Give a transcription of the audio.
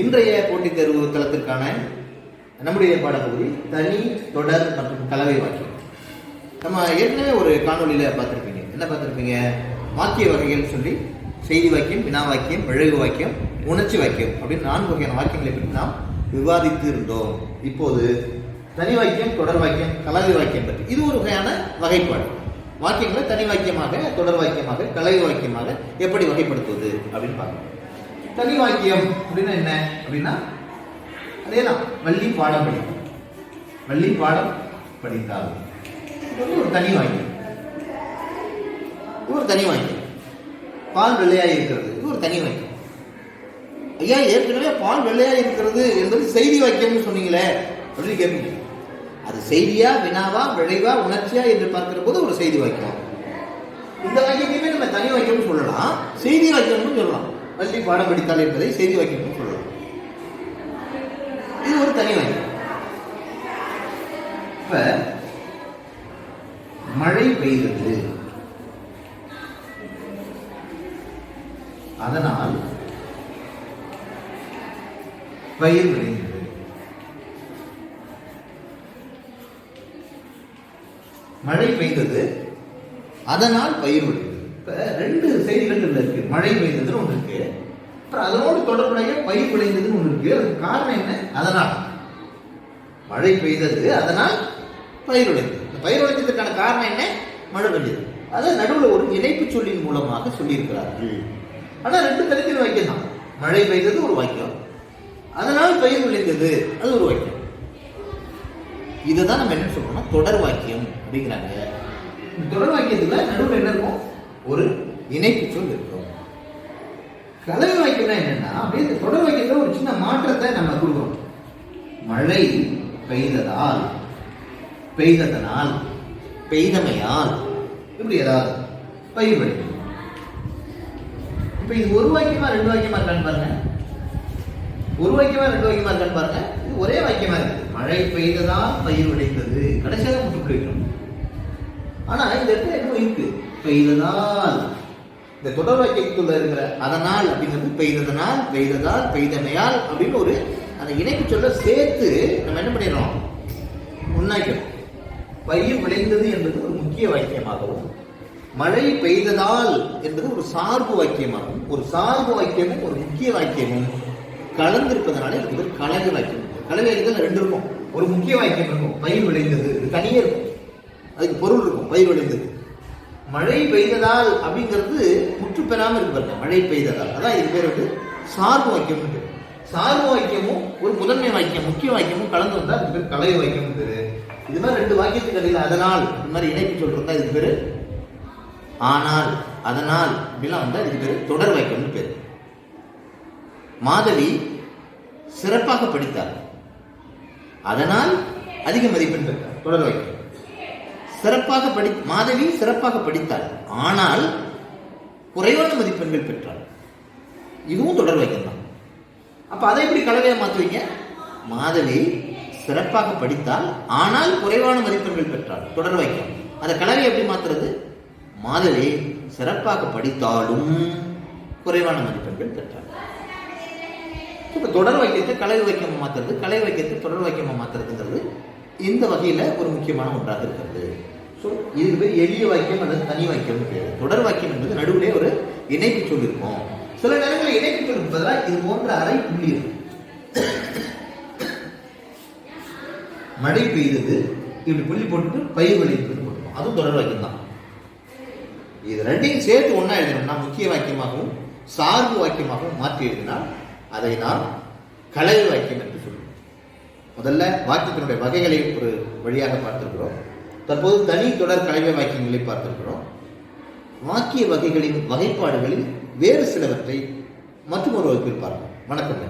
இன்றைய போட்டித் தேர்வு தளத்திற்கான நம்முடைய பாடப்பகுதி தனி, தொடர் மற்றும் கலவை வாக்கியம். நம்ம ஏற்கனவே ஒரு காணொலியில் பார்த்துருப்பீங்க. என்ன பார்த்துருப்பீங்க? வாக்கிய வகைகள் சொல்லி செய்தி வாக்கியம், வினா வாக்கியம், விளைவு வாக்கியம், உணர்ச்சி வாக்கியம் அப்படின்னு 4 வகையான வாக்கியங்களை பற்றி நாம் விவாதித்து இருந்தோம். இப்போது தனி வாக்கியம், தொடர் வாக்கியம், கலவை வாக்கியம் பற்றி இது ஒரு வகையான வகைப்பாடு. வாக்கியங்களை தனி வாக்கியமாக, தொடர் வாக்கியமாக, கலவை வாக்கியமாக எப்படி வகைப்படுத்துவது அப்படின்னு பார்க்கணும். தனி வாக்கியம் அப்படின்னா என்ன அப்படின்னா அதேதான், வள்ளி பாடம் படிக்கும், வள்ளி பாடம் படித்தால் ஒரு தனி வாக்கியம். இது ஒரு தனி வாக்கியம். பால் வெள்ளையாய் இருக்கிறது, இது ஒரு தனி வாக்கியம். ஐயா, ஏற்கனவே பால் வெள்ளையாய் இருக்கிறது என்பது செய்தி வாக்கியம்னு சொன்னீங்களே அப்படின்னு கேட்பீங்க. அது செய்தியா, வினாவா, விளைவா, உணர்ச்சியா என்று பார்க்கிற போது ஒரு செய்தி வாக்கியம். இந்த வாக்கியத்தையுமே நம்ம தனி வாக்கியம்னு சொல்லலாம், செய்தி வாக்கியம்னு சொல்லலாம். வள்ளி பாடம் படித்தால் என்பதை செய்தி வாக்கியம்னு சொல்லலாம். இது ஒரு தனி வாக்கியம். இப்ப மழை பெய்தது, அதனால் பயிர் விளைந்தது. மழை பெய்தது, அதனால் பயிர் விளைந்தது. இப்ப 2 செய்திகள் இருக்கு. மழை பெய்ததுன்னு ஒன்று இருக்கு, அப்புறம் அதனோடு தொடர்புடைய பயிர் விளைந்ததுன்னு ஒன்று இருக்கு. அதுக்கு காரணம் என்ன? அதனால் மழை பெய்தது, அதனால் பயிர் விளைந்தது. இந்த பயிர் விளைந்ததுக்கான காரணம் என்ன? மழை பெய்தது. அதை நடுவில் ஒரு இணைப்பு சொல்லின் மூலமாக சொல்லியிருக்கிறார்கள். ஆனா 2 தனித்தனி வாக்கியம் தான். மழை பெய்தது ஒரு வாக்கியம், அதனால் பயிர் விளைந்தது அது ஒரு வாக்கியம். இதுதான் நம்ம என்ன சொல்றோம்னா தொடர் வாக்கியம் அப்படிங்கிறாங்க. தொடர் வாக்கியத்துல நடுவில் என்ன இருக்கும்? ஒரு இணைப்பு சொல் இருக்கும். கலவை வாக்கியம்னா என்னன்னா, அப்படியே இந்த தொடர் வாக்கியத்துல ஒரு சின்ன மாற்றத்தை நம்ம கொடுக்கிறோம். மழை பெய்ததால், பெய்ததனால், பெய்தமையால், இப்படி ஏதாவது பயிர் விளைந்தது. இப்ப இது ஒரு வாக்கியமா 2 வாக்கியமா இருக்கான்னு பாருங்க. ஒரு வாக்கியமா 2 வாக்கியமா இருக்கான்னு பாருங்க. இது ஒரே வாக்கியமா இருக்கு. மழை பெய்ததால் பயிர் விளைந்தது, கடைசியாக முற்றுப்புள்ளி வைக்கணும். ஆனா இந்த இடத்துல என்ன இருக்கு? பெய்ததால். இந்த தொடர் வாக்கியத்துக்குள்ள இருக்கிற அதனால் அப்படிங்கிறது பெய்ததனால், பெய்ததால், பெய்தமையால் அப்படின்னு ஒரு அந்த இணைப்பு சொல்ல சேர்த்து நம்ம என்ன பண்ணிடுறோம்? முன்னாய்க்கிறோம். பயிர் விளைந்தது என்பது ஒரு முக்கிய வாக்கியமாகவும், மழை பெய்ததால் என்பது ஒரு சார்பு வாக்கியமாகவும், ஒரு சார்பு வாக்கியமும் ஒரு முக்கிய வாக்கியமும் கலந்திருப்பதனால இதுக்கு ஒரு கலவை வாக்கியம். கலவை வாக்கியத்தில் 2 இருக்கும். ஒரு முக்கிய வாக்கியம் இருக்கும், பயிர் விளைந்தது, இது தனியே இருக்கும், அதுக்கு பொருள் இருக்கும், பயிர் விளைந்தது. மழை பெய்ததால் அப்படிங்கிறது முற்று பெறாம இருக்கு பாருங்க. மழை பெய்ததால், அதான் இது பேர் வந்து சார்பு வாக்கியம். சார்பு வாக்கியமும் ஒரு முதன்மை வாக்கியம், முக்கிய வாக்கியமும் கலந்து வந்தா அதுக்கு பேர் கலவை வாக்கியம் பேரு. இது மாதிரி 2 வாக்கியத்துக்கு இடையில அதனால் இந்த மாதிரி இணைப்பு சொல்றதா இதுக்கு பேரு. ஆனால், அதனால் இப்படிலாம் வந்தா இதுக்கு பேரு தொடர் வாக்கியம்னு பேரு. மாதவி சிறப்பாக படித்தார், அதனால் அதிக மதிப்பெண் பெற்றார், தொடர் வாக்கியம். மாதவி சிறப்பாக படித்தாள், ஆனால் குறைவான மதிப்பெண்கள் பெற்றாள், இதுவும் தொடர் வாக்கியம் தான். அப்ப அதை எப்படி கலவையா மாற்றுவீங்க? மாதவி சிறப்பாக படித்தால், ஆனால் குறைவான மதிப்பெண்கள் பெற்றாள், தொடர் வாக்கியம். அதை கலவையை எப்படி மாத்துறது? மாதவி சிறப்பாக படித்தாலும் குறைவான மதிப்பெண்கள் பெற்றாள். இப்ப தொடர் வாக்கியத்தை கலவை வாக்கியமா மாத்துறது, கலவை வாக்கியத்தை தொடர் வாக்கியமா மாத்துறதுங்கிறது இந்த வகையில ஒரு முக்கியமான ஒன்றாக இருக்கிறது. ஸோ இதுக்கு பேர் எளிய வாக்கியம் அல்லது தனி வாக்கியம் பேர். தொடர் வாக்கியம் என்பது நடுவிலே ஒரு இணைப்பு சொல் இருக்கும். சில நேரங்களில் இணைப்பு சொல் பதிலாக இது போன்ற அரை புள்ளி இருக்கும். மழை பெய்தது இப்படி புள்ளி போட்டுட்டு பயிர் விளைந்தது போட்டுருக்கோம், அதுவும் தொடர் வாக்கியம் தான். இது 2ஐயும் சேர்த்து ஒன்னா எழுதணும்னா முக்கிய வாக்கியமாகவும் சார்பு வாக்கியமாகவும் மாற்றி எழுதினால் அதை நாம் கலவை வாக்கியம் என்று சொல்லுவோம். முதல்ல வாக்கியத்தினுடைய வகைகளை ஒரு வழியாக பார்த்திருக்கிறோம். தற்போது தனி, தொடர், கலவை வாக்கியங்களை பார்த்திருக்கிறோம். வாக்கிய வகைகளின் வகைப்பாடுகளில் வேறு சிலவற்றை மற்றொரு வகுப்பில் பார்ப்போம். வணக்கம்.